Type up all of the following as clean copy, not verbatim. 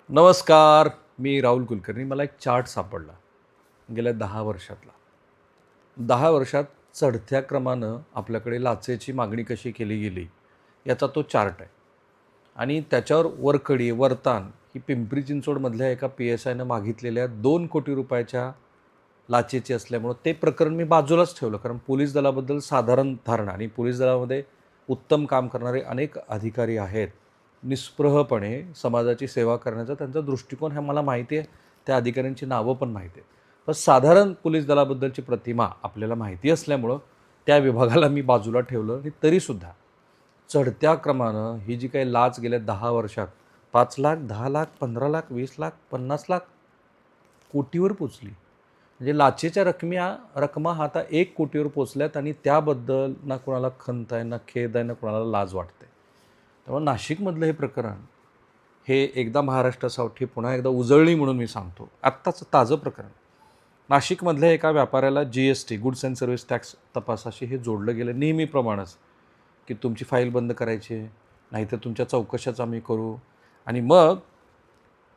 नमस्कार. मी राहुल कुलकर्णी. मला एक चार्ट सापडला गेल्या 10 वर्षातला. 10 वर्षात चढत्या क्रमानं आपल्याकडे लाचेची मागणी कशी केली गेली याचा तो चार्ट आहे. आणि त्याच्यावर वरकडी वरतान ही पिंपरी चिंचवडमधल्या एका PSIनं मागितलेल्या 2 कोटी रुपयाच्या लाचेची असल्यामुळं ते प्रकरण मी बाजूलाच ठेवलं. कारण पोलीस दलाबद्दल साधारण धारणा आणि पोलीस दलामध्ये उत्तम काम करणारे अनेक अधिकारी आहेत. निस्पृहपणे समाजाची सेवा करण्याचा त्यांचा दृष्टिकोन हे मला माहिती आहे. त्या अधिकाऱ्यांची नावं पण माहिती आहेत. पण साधारण पोलीस दलाबद्दलची प्रतिमा आपल्याला माहिती असल्यामुळं त्या विभागाला मी बाजूला ठेवलं. आणि तरीसुद्धा चढत्या क्रमानं ही जी काही लाच गेल्या 10 वर्षात 5 लाख, 10 लाख, 15 लाख, 20 लाख, 50 लाख कोटीवर पोचली. म्हणजे लाचेच्या रकमा हा आता 1 कोटीवर पोचल्यात आणि त्याबद्दल ना कोणाला खंत आहे, ना खेद आहे, ना कोणाला लाज वाटते. त्यामुळे नाशिकमधलं हे प्रकरण हे एकदा महाराष्ट्रासाठी पुन्हा एकदा उजळणी म्हणून मी सांगतो. आत्ताचं ताजं प्रकरण. नाशिकमधल्या एका व्यापाऱ्याला GST goods and service tax तपासाशी हे जोडलं गेलं नेहमीप्रमाणेच, की तुमची फाईल बंद करायची आहे, नाहीतर तुमच्या चौकशाच आम्ही करू. आणि मग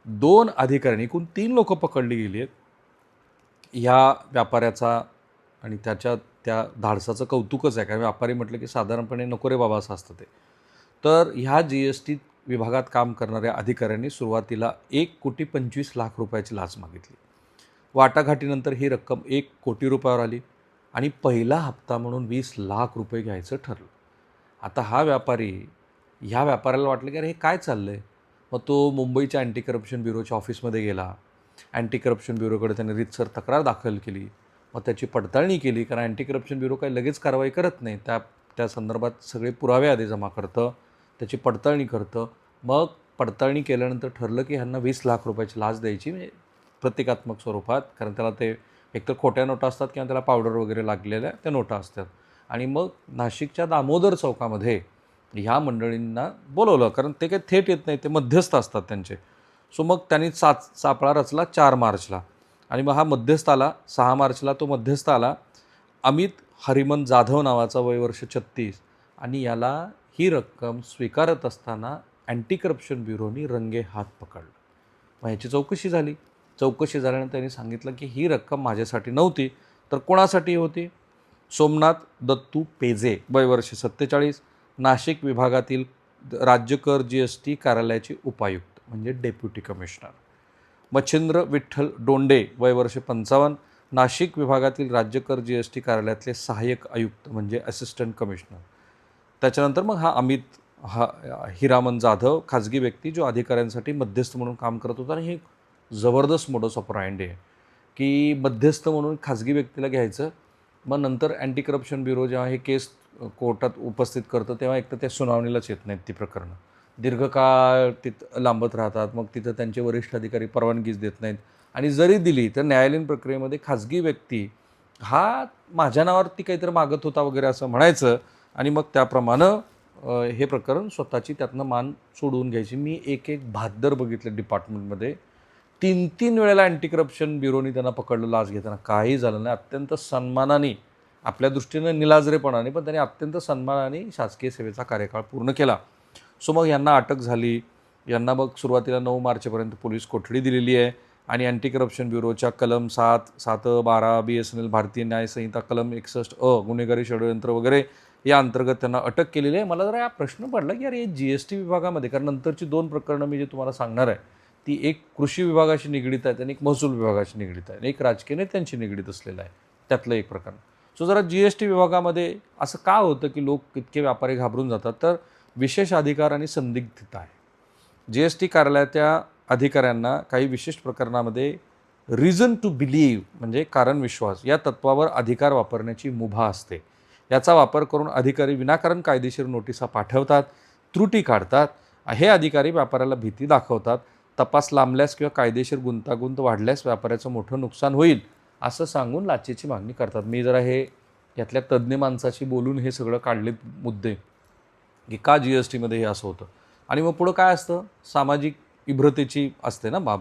2 अधिकाऱ्यांनी एकूण 3 लोकं पकडली गेली आहेत. ह्या व्यापाऱ्याचा आणि त्याच्या त्या धाडसाचं कौतुकच आहे. कारण व्यापारी म्हटलं की साधारणपणे नको रे बाबा असं असतं ते. तर ह्या GST विभागात काम करणाऱ्या अधिकाऱ्यांनी सुरुवातीला 1,25,00,000 लाच मागितली. वाटाघाटीनंतर ही रक्कम 1 कोटी रुपयावर आली आणि पहिला हप्ता म्हणून 20 लाख घ्यायचं ठरलं. आता हा व्यापारी ह्या व्यापाऱ्याला वाटलं की अरे हे काय चाललं आहे. मग तो मुंबईच्या अँटी करप्शन ब्युरोच्या ऑफिसमध्ये गेला. अँटी करप्शन ब्युरोकडे त्याने रीतसर तक्रार दाखल केली. मग त्याची पडताळणी केली. कारण अँटी करप्शन ब्युरो काही लगेच कारवाई करत नाही. त्या संदर्भात सगळे पुरावे आधी जमा करतं, त्याची पडताळणी करतं. मग पडताळणी केल्यानंतर ठरलं की ह्यांना 20 लाख लाच द्यायची, म्हणजे प्रतिकात्मक स्वरूपात. कारण त्याला ते एकतर खोट्या नोटा असतात किंवा त्याला पावडर वगैरे लागलेल्या त्या नोटा असतात. आणि मग नाशिकच्या दामोदर चौकामध्ये ह्या मंडळींना बोलवलं. कारण ते काही थेट येत नाही, ते मध्यस्थ असतात त्यांचे. सो मग त्यांनी सापळा रचला 4 मार्चला. आणि मग हा मध्यस्थ आला 6 मार्चला. तो मध्यस्थ आला अमित हरिमन जाधव नावाचा, वय वर्ष 36. आणि याला ही रक्कम स्वीकारत असताना अँटी करप्शन ब्युरोनी रंगे हात पकडलं. मग ह्याची चौकशी झाली. चौकशी झाल्यानंतर त्यांनी सांगितलं की ही रक्कम माझ्यासाठी नव्हती, तर कोणासाठी होती. सोमनाथ दत्तू पेजे, वय वर्ष 47, नाशिक विभागातील राज्यकर GST कार्यालयाचे उपायुक्त म्हणजे डेप्युटी कमिशनर. मच्छिंद्र विठ्ठल डोंडे, वय वर्ष 55, नाशिक विभागातील राज्यकर GST कार्यालयातले सहाय्यक आयुक्त म्हणजे असिस्टंट कमिशनर. त्याच्यानंतर मग हा हिरामन जाधव, खाजगी व्यक्ती जो अधिकाऱ्यांसाठी मध्यस्थ म्हणून काम करत होता. आणि हे जबरदस्त मोडस ऑपरँडी आहे की मध्यस्थ म्हणून खाजगी व्यक्तीला घ्यायचं. मग नंतर अँटी करप्शन ब्युरो जेव्हा हे केस कोर्टात उपस्थित करतं तेव्हा एकतर त्या सुनावणीलाच येत नाहीत ती प्रकरणं. दीर्घकाळ तिथं लांबत राहतात. मग तिथं त्यांचे वरिष्ठ अधिकारी परवानगीच देत नाहीत. आणि जरी दिली तर न्यायालयीन प्रक्रियेमध्ये खाजगी व्यक्ती हा माझ्या नावावरती काहीतरी मागत होता वगैरे असं म्हणायचं. आणि मग त्याप्रमाणे हे प्रकरण स्वतःची त्यातनं मान सोडवून घ्यायची. मी एक बहाद्दर बघितलं डिपार्टमेंटमध्ये. 3 वेळेला अँटी करप्शन ब्युरोनी त्यांना पकडलं लाच घेताना. काही झालं नाही. अत्यंत सन्मानाने, आपल्या दृष्टीनं निलाजरेपणाने, पण त्यांनी अत्यंत सन्मानाने शासकीय सेवेचा कार्यकाळ पूर्ण केला. सो मग यांना अटक झाली. यांना मग सुरुवातीला 9 मार्चपर्यंत पोलीस कोठडी दिलेली आहे. आणि अँटी करप्शन ब्युरोच्या कलम 7, 12 BSNL भारतीय न्याय संहिता कलम 61 गुन्हेगारी षडयंत्र वगैरे या अंतर्गत त्यांना अटक केलेली आहे. मला जरा हा प्रश्न पडला की अरे GST विभागामध्ये, कारण नंतरची 2 प्रकरणं मी जे तुम्हाला सांगणार आहे ती एक कृषी विभागाशी निगडीत आहेत आणि एक महसूल विभागाशी निगडीत आहे आणि एक राजकीय नेत्यांशी निगडीत असलेलं आहे त्यातलं एक प्रकरण. सो जरा GST विभागामध्ये असं का होतं की लोक इतके व्यापारी घाबरून जातात, तर विशेष अधिकार आणि संदिग्धता आहे. GST कार्यालयाच्या अधिकाऱ्यांना काही विशिष्ट प्रकरणामध्ये रिझन टू बिलीव्ह म्हणजे कारण विश्वास या तत्वावर अधिकार वापरण्याची मुभा असते. याचा वापर करून अधिकारी विनाकारण कायदेशीर नोटिसा पाठवतात, त्रुटी काढतात. हे अधिकारी व्यापाऱ्याला भीती दाखवतात. तपास लांबल्यास किंवा कायदेशीर गुंतागुंत वाढल्यास व्यापाऱ्याचं मोठं नुकसान होईल असं सांगून लाचेची मागणी करतात. मी जरा हे यातल्या तज्ज्ञ माणसाशी बोलून हे सगळं काढले मुद्दे की का GSTमध्ये हे असं होतं. आणि मग पुढं काय असतं, सामाजिक इब्रतेची असते ना बाब.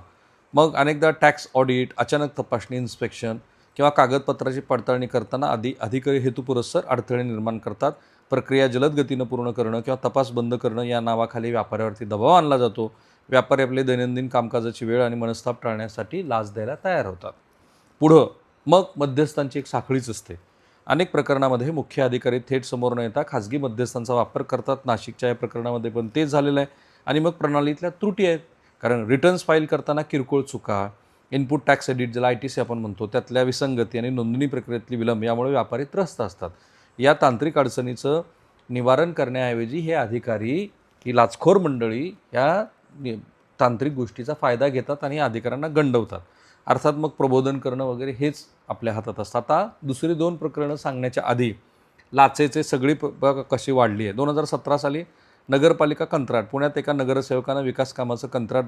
मग अनेकदा टॅक्स ऑडिट, अचानक तपासणी, इन्स्पेक्शन किंवा कागदपत्राची पडताळणी करताना अधिकारी हेतुपुरस्सर अडथळे निर्माण करतात. प्रक्रिया जलद गतीनं पूर्ण करणं किंवा तपास बंद करणं या नावाखाली व्यापाऱ्यावरती दबाव आणला जातो. व्यापारी आपले दैनंदिन कामकाजाची वेळ आणि मनस्ताप टाळण्यासाठी लाच द्यायला तयार होतात. पुढं मग मध्यस्थांची एक साखळीच असते. अनेक प्रकरणामध्ये मुख्य अधिकारी थेट समोर न येता खाजगी मध्यस्थांचा वापर करतात. नाशिकच्या या प्रकरणामध्ये पण तेच झालेलं आहे. आणि मग प्रणालीतल्या त्रुटी आहेत. कारण रिटर्न्स फाईल करताना किरकोळ चुका, इनपुट टॅक्स एडिट ज्याला ITC आपण म्हणतो, त्यातल्या विसंगती आणि नोंदणी प्रक्रियेतली विलंब यामुळे व्यापारी त्रस्त असतात. या तांत्रिक अडचणीचं निवारण करण्याऐवजी हे अधिकारी, ही लाचखोर मंडळी या तांत्रिक गोष्टीचा फायदा घेतात आणि अधिकाऱ्यांना गंडवतात. अर्थात मग प्रबोधन करणं वगैरे हेच आपल्या हातात असतं. आता दुसरी 2 प्रकरणं सांगण्याच्या आधी लाचेचे सगळी कशी वाढली आहे. 2017 साली नगरपालिका कंत्राट. पुण्यात एका नगरसेवकानं विकास कामाचं कंत्राट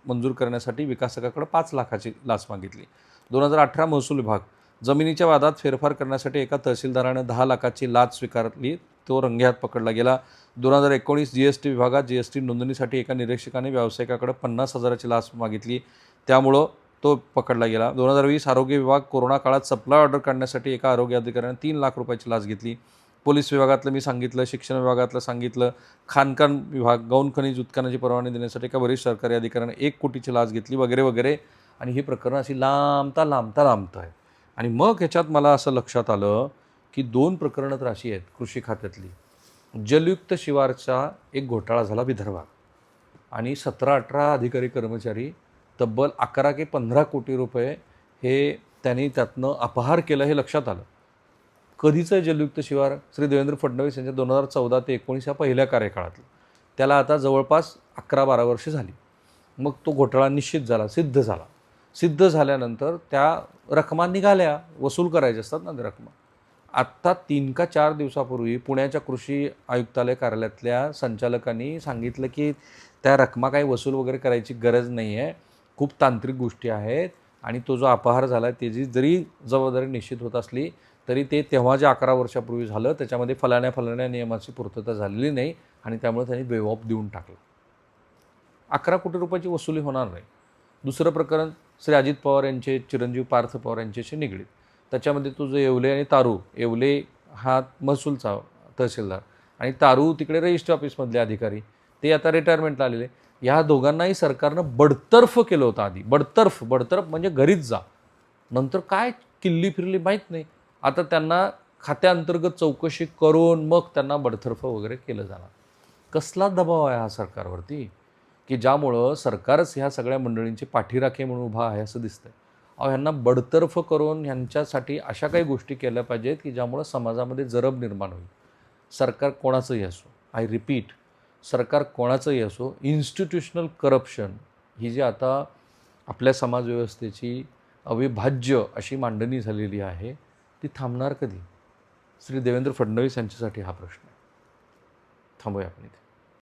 मंजूर करण्यासाठी विकासकाकडे 5 लाखाची लाच मागितली. 2018 महसूल विभाग. जमिनीच्या वादात फेरफार करण्यासाठी एका तहसीलदारानं 10 लाखाची लाच स्वीकारली. तो रंगेहात पकडला गेला. 2019 GST विभागात GST नोंदणीसाठी एका निरीक्षकाने व्यावसायिकाकडे 50,000ची लाच मागितली. त्यामुळं तो पकडला गेला. 2020 आरोग्य विभाग. कोरोना काळात सप्लाय ऑर्डर काढण्यासाठी एका आरोग्य अधिकाऱ्याने 3 लाख रुपयाची लाच घेतली. पोलीस विभागातलं मी सांगितलं, शिक्षण विभागातलं सांगितलं, खाणकाम विभाग. गौण खनिज उत्खननाची परवानगी देण्यासाठी एका वरिष्ठ सरकारी अधिकाऱ्याने 1 कोटीची लाच घेतली वगैरे वगैरे. आणि ही प्रकरणं अशी लांबता आहे. आणि मग ह्याच्यात मला असं लक्षात आलं की 2 प्रकरणं तर अशी आहेत कृषी खात्यातली. जलयुक्त शिवारचा एक घोटाळा झाला विदर्भात आणि 17-18 अधिकारी कर्मचारी तब्बल 11 ते 15 कोटी रुपये हे त्यांनी त्यातनं अपहार केलं हे लक्षात आलं. कधीचं जलयुक्त शिवार? श्री देवेंद्र फडणवीस यांच्या 2014 ते 19 या पहिल्या कार्यकाळातलं. त्याला आता जवळपास 11-12 वर्ष झाली. मग तो घोटाळा निश्चित झाला, सिद्ध झाला. सिद्ध झाल्यानंतर त्या रकमा निघाल्या, वसूल करायच्या असतात ना त्या रकमा. आत्ता 3 का 4 दिवसापूर्वी पुण्याच्या कृषी आयुक्तालय कार्यालयातल्या संचालकांनी सांगितलं की त्या रकमा काही वसूल वगैरे करायची गरज नाही आहे, खूप तांत्रिक गोष्टी आहेत आणि तो जो अपहार झाला आहे त्याची जरी जबाबदारी निश्चित होत असली तरी ते तेव्हा जे 11 वर्षापूर्वी झालं त्याच्यामध्ये फलाण्या नियमाची पूर्तता झालेली नाही आणि त्यामुळे त्यांनी बेवॉप देऊन टाकला. 11 कोटी रुपयाची वसुली होणार नाही. दुसरं प्रकरण श्री अजित पवार यांचे चिरंजीव पार्थ पवार यांच्याशी निगडीत. त्याच्यामध्ये तो जो येवले आणि तारू, येवले हा महसूलचा तहसीलदार आणि तारू तिकडे रजिस्ट्री ऑफिसमधले अधिकारी, ते आता रिटायरमेंटला आलेले. ह्या दोघांनाही सरकारनं बडतर्फ केलं होतं आधी. बडतर्फ म्हणजे घरीच जा. नंतर काय किल्ली फिरली माहीत नाही. आता त्यांना खात्याअंतर्गत चौकशी करून मग त्यांना बडतर्फ वगैरे केलं जाणार. कसला दबाव आहे हा सरकारवरती की ज्यामुळं सरकारच ह्या सगळ्या मंडळींची पाठीराखे म्हणून उभा आहे असं दिसतंय. ह्यांना बडतर्फ करून ह्यांच्यासाठी अशा काही गोष्टी केल्या पाहिजेत की ज्यामुळं समाजामध्ये जरब निर्माण होईल. सरकार कोणाचंही असो, आय रिपीट, सरकार कोणाचंही असो, इन्स्टिट्यूशनल करप्शन ही जी आता आपल्या समाजव्यवस्थेची अविभाज्य अशी मांडणी झालेली आहे ती थांबणार कधी? श्री देवेंद्र फडणवीस यांच्यासाठी हा प्रश्न आहे. थांबूया आपण इथे.